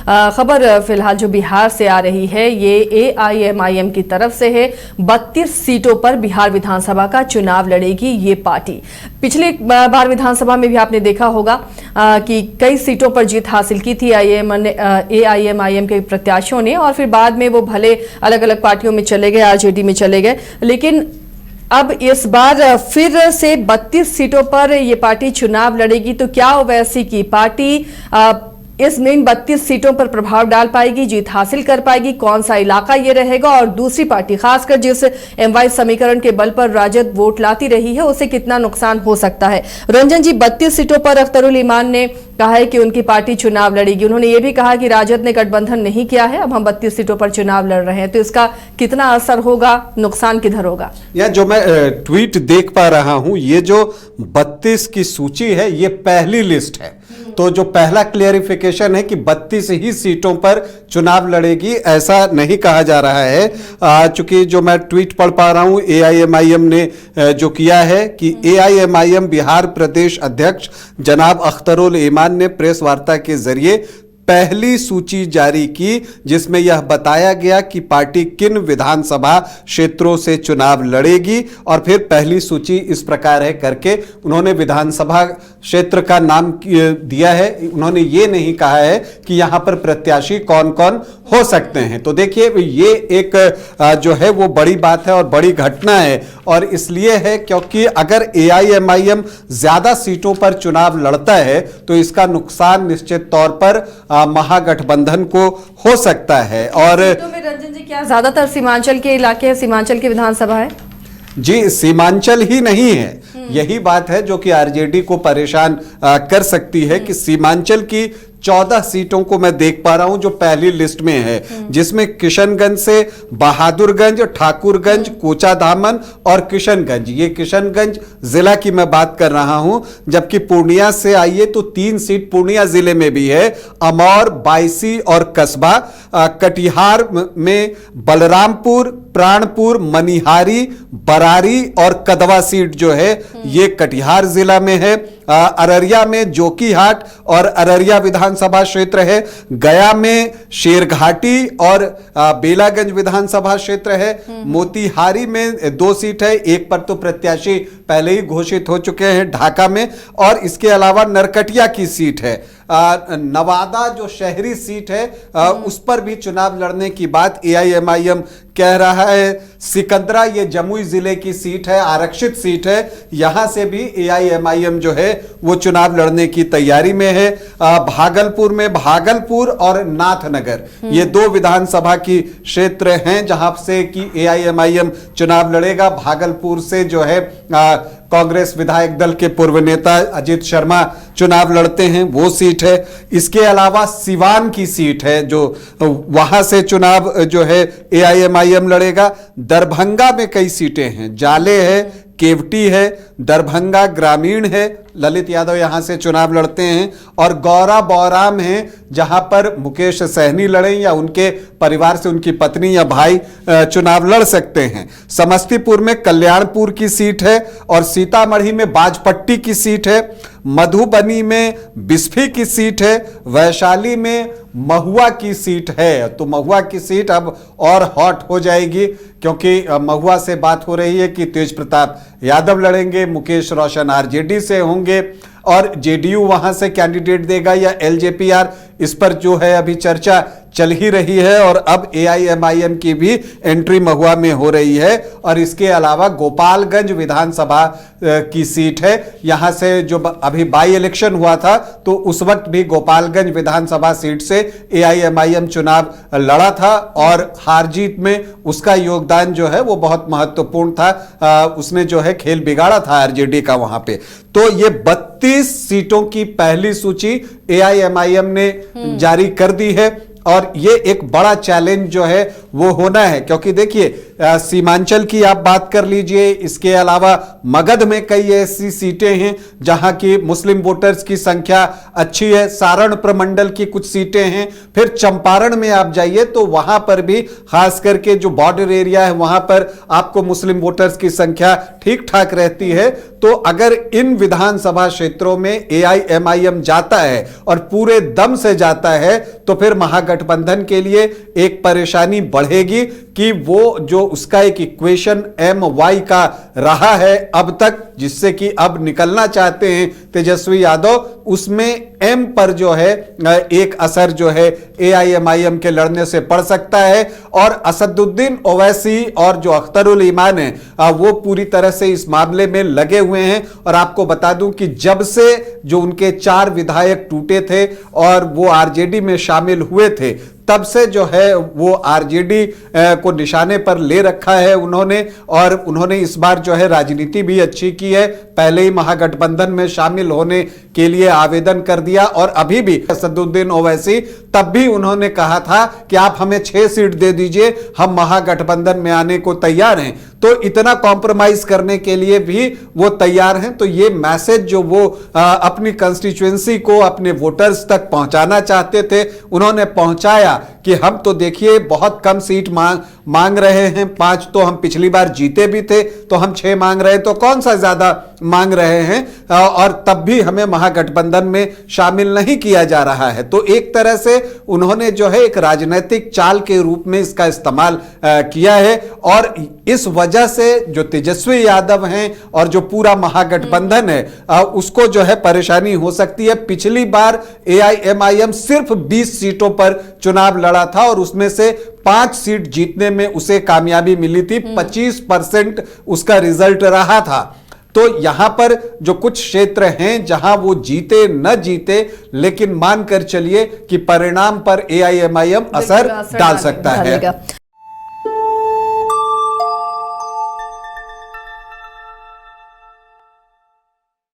खबर फिलहाल जो बिहार से आ रही है ये AIMIM की तरफ से है। 32 सीटों पर बिहार विधानसभा का चुनाव लड़ेगी ये पार्टी। पिछली बार विधानसभा में भी आपने देखा होगा कि कई सीटों पर जीत हासिल की थी AIMIM के प्रत्याशियों ने, और फिर बाद में वो भले अलग अलग पार्टियों में चले गए, RJD में चले गए, लेकिन अब इस बार फिर से 32 सीटों पर ये पार्टी चुनाव लड़ेगी। तो क्या ओवैसी की पार्टी इन 32 सीटों पर प्रभाव डाल पाएगी, जीत हासिल कर पाएगी? कौन सा इलाका ये रहेगा? और दूसरी पार्टी, खासकर जिस MY समीकरण के बल पर राजद वोट लाती रही है, उसे कितना नुकसान हो सकता है? रंजन जी, 32 सीटों पर अख्तरुल ईमान ने कहा है कि उनकी पार्टी चुनाव लड़ेगी। उन्होंने ये भी कहा कि राजद ने गठबंधन नहीं किया है, अब हम 32 सीटों पर चुनाव लड़ रहे हैं। तो इसका कितना असर होगा, नुकसान किधर होगा? या जो मैं ट्वीट देख पा रहा हूं, ये जो 32 की सूची है ये पहली लिस्ट है। तो जो पहला क्लियरिफिकेशन है कि 32 ही सीटों पर चुनाव लड़ेगी, ऐसा नहीं कहा जा रहा है। चूंकि जो मैं ट्वीट पढ़ पा रहा हूं, AIMIM ने जो किया है कि AIMIM बिहार प्रदेश अध्यक्ष जनाब अख्तरुल ईमान ने प्रेस वार्ता के जरिए पहली सूची जारी की, जिसमें यह बताया गया कि पार्टी किन विधानसभा क्षेत्रों से चुनाव लड़ेगी। और फिर पहली सूची इस प्रकार है करके उन्होंने विधानसभा क्षेत्र का नाम दिया है। उन्होंने ये नहीं कहा है कि यहां पर प्रत्याशी कौन कौन हो सकते हैं। तो देखिए, ये एक जो है वो बड़ी बात है और बड़ी घटना है, और इसलिए है क्योंकि अगर AIMIM ज्यादा सीटों पर चुनाव लड़ता है तो इसका नुकसान निश्चित तौर पर महागठबंधन को हो सकता है। और रंजन जी, क्या ज्यादातर सीमांचल के इलाके हैं, सीमांचल की विधानसभा है? जी, सीमांचल ही नहीं है। यही बात है जो कि RJD को परेशान कर सकती है कि सीमांचल की 14 सीटों को मैं देख पा रहा हूं जो पहली लिस्ट में है, जिसमें किशनगंज से बहादुरगंज, ठाकुरगंज, कोचाधामन और किशनगंज, ये किशनगंज जिला की मैं बात कर रहा हूं। जबकि पूर्णिया से आइए तो 3 सीट पूर्णिया जिले में भी है, अमौर, बायसी और कस्बा। कटिहार में बलरामपुर, प्राणपुर, मनिहारी, बरारी और कदवा सीट जो है ये कटिहार जिला में है। अररिया में जोकीहाट और अररिया विधानसभा क्षेत्र है। गया में शेरघाटी और बेलागंज विधानसभा क्षेत्र है। मोतिहारी में 2 सीट है, एक पर तो प्रत्याशी पहले ही घोषित हो चुके हैं ढाका में, और इसके अलावा नरकटिया की सीट है। नवादा जो शहरी सीट है उस पर भी चुनाव लड़ने की बात AIMIM कह रहा है। सिकंदरा ये जमुई जिले की सीट है, आरक्षित सीट है, यहां से भी AIMIM जो है वो चुनाव लड़ने की तैयारी में है। भागलपुर में भागलपुर और नाथनगर ये 2 विधानसभा की क्षेत्र हैं जहां से कि AIMIM चुनाव लड़ेगा। भागलपुर से जो है कांग्रेस विधायक दल के पूर्व नेता अजीत शर्मा चुनाव लड़ते हैं, वो सीट है। इसके अलावा सिवान की सीट है जो वहां से चुनाव जो है AIMIM लड़ेगा। दरभंगा में कई सीटें हैं, जाले है, केवटी है, दरभंगा ग्रामीण है, ललित यादव यहां से चुनाव लड़ते हैं। और गौरा बौराम है जहां पर मुकेश सहनी लड़े या उनके परिवार से उनकी पत्नी या भाई चुनाव लड़ सकते हैं। समस्तीपुर में कल्याणपुर की सीट है और सीतामढ़ी में बाजपट्टी की सीट है। मधुबनी में बिस्फी की सीट है। वैशाली में महुआ की सीट है। तो महुआ की सीट अब और हॉट हो जाएगी क्योंकि महुआ से बात हो रही है कि तेज प्रताप यादव लड़ेंगे, मुकेश रोशन RJD से होंगे, और JDU वहां से कैंडिडेट देगा या LJPR, इस पर जो है अभी चर्चा चल ही रही है। और अब AIMIM की भी एंट्री महुआ में हो रही है। और इसके अलावा गोपालगंज विधानसभा की सीट है, यहां से जो अभी बाई इलेक्शन हुआ था तो उस वक्त भी गोपालगंज विधानसभा सीट से AIMIM चुनाव लड़ा था, और हार जीत में उसका योगदान जो है वो बहुत महत्वपूर्ण था। उसने जो है खेल बिगाड़ा था RJD का वहां पे। तो ये 32 सीटों की पहली सूची AIMIM ने जारी कर दी है, और ये एक बड़ा चैलेंज जो है वो होना है। क्योंकि देखिए सीमांचल की आप बात कर लीजिए, इसके अलावा मगध में कई ऐसी सीटें हैं जहां की मुस्लिम वोटर्स की संख्या अच्छी है, सारण प्रमंडल की कुछ सीटें हैं, फिर चंपारण में आप जाइए तो वहां पर भी खास करके जो बॉर्डर एरिया है वहां पर आपको मुस्लिम वोटर्स की संख्या ठीक ठाक रहती है। तो अगर इन विधानसभा क्षेत्रों में AIMIM जाता है और पूरे दम से जाता है तो फिर महागठबंधन के लिए एक परेशानी बढ़ेगी कि वो जो उसका एक इक्वेशन MY का रहा है अब तक, जिससे कि अब निकलना चाहते हैं तेजस्वी यादव, उसमें M पर जो है एक असर जो है AIMIM के लड़ने से पड़ सकता है। और असदुद्दीन ओवैसी और जो अख्तरुल ईमान है वो पूरी तरह से इस मामले में लगे हुए हैं। और आपको बता दूं कि जब से जो उनके 4 विधायक टूटे थे और वो RJD में शामिल हुए थे, तब से जो है वो RJD को निशाने पर ले रखा है उन्होंने। और उन्होंने इस बार जो है राजनीति भी अच्छी की है, पहले ही महागठबंधन में शामिल होने के लिए आवेदन कर दिया। और अभी भी असदुद्दीन ओवैसी, तब भी उन्होंने कहा था कि आप हमें 6 सीट दे दीजिए, हम महागठबंधन में आने को तैयार हैं। तो इतना कॉम्प्रोमाइज करने के लिए भी वो तैयार हैं। तो ये मैसेज जो वो अपनी कंस्टिट्यूएंसी को, अपने वोटर्स तक पहुंचाना चाहते थे, उन्होंने पहुंचाया कि हम तो देखिए बहुत कम सीट मांग रहे हैं, 5 तो हम पिछली बार जीते भी थे, तो हम 6 मांग रहे हैं, तो कौन सा ज्यादा मांग रहे हैं, और तब भी हमें महागठबंधन में शामिल नहीं किया जा रहा है। तो एक तरह से उन्होंने जो है एक राजनीतिक चाल के रूप में इसका इस्तेमाल किया है। और इस वजह से जो तेजस्वी यादव हैं और जो पूरा महागठबंधन है उसको जो है परेशानी हो सकती है। पिछली बार AIMIM सिर्फ 20 सीटों पर चुनाव लड़ा था और उसमें से 5 सीट जीतने में उसे कामयाबी मिली थी, 25% उसका रिजल्ट रहा था। तो यहां पर जो कुछ क्षेत्र हैं जहां वो जीते न जीते, लेकिन मानकर चलिए कि परिणाम पर AIMIM असर डाल सकता है।